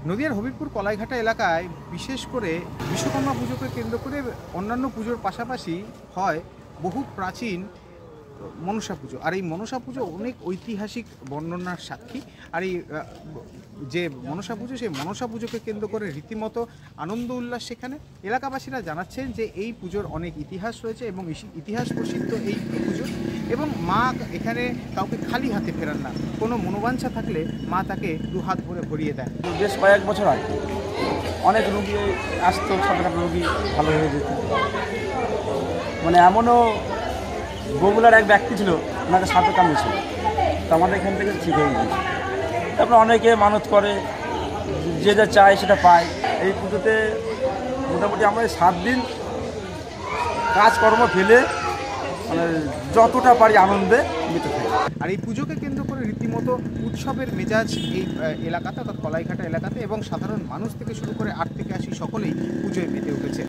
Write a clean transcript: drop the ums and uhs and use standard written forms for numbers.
নদিয়ার হবিবপুর কলাইঘাটা এলাকায় বিশেষ করে বিশ্বকর্মা পুজোকে কেন্দ্র করে অন্যান্য পুজোর পাশাপাশি হয় বহু প্রাচীন মনসা পুজো। আর এই মনসা পুজো অনেক ঐতিহাসিক বর্ণনার সাক্ষী। আর এই যে মনসা পুজো, সেই মনসা পুজোকে কেন্দ্র করে রীতিমতো আনন্দ উল্লাস সেখানে। এলাকাবাসীরা জানাচ্ছেন যে এই পুজোর অনেক ইতিহাস রয়েছে এবং ইতিহাস প্রসিদ্ধ এই পুজো, এবং মা এখানে কাউকে খালি হাতে ফেরান না। কোনো মনোবাঞ্ছা থাকলে মা তাকে দুহাত ভরে ভরিয়ে দেয়। বেশ কয়েক বছর আগে অনেক রুগী আসতো, ছোটখাটো রুগী ভালো হয়ে যেত। মানে এমনও বগুলার এক ব্যক্তি ছিল, ওনাকে সাপে কামড়েছিল, তো আমাদের এখান থেকে ঠিক হয়ে গিয়েছে। তারপরে অনেকে মানত করে, যে যা চায় সেটা পায়। এই পুজোতে মোটামুটি আমরা 7 দিন কাজকর্ম ফেলে মানে যতটা পারি আনন্দে মেতে থাকি। আর এই পুজোকে কেন্দ্র করে রীতিমতো উৎসবের মেজাজ এই এলাকাতে, অর্থাৎ কলাইঘাটা এলাকাতে, এবং সাধারণ মানুষ থেকে শুরু করে 8 থেকে 80 সকলেই পুজো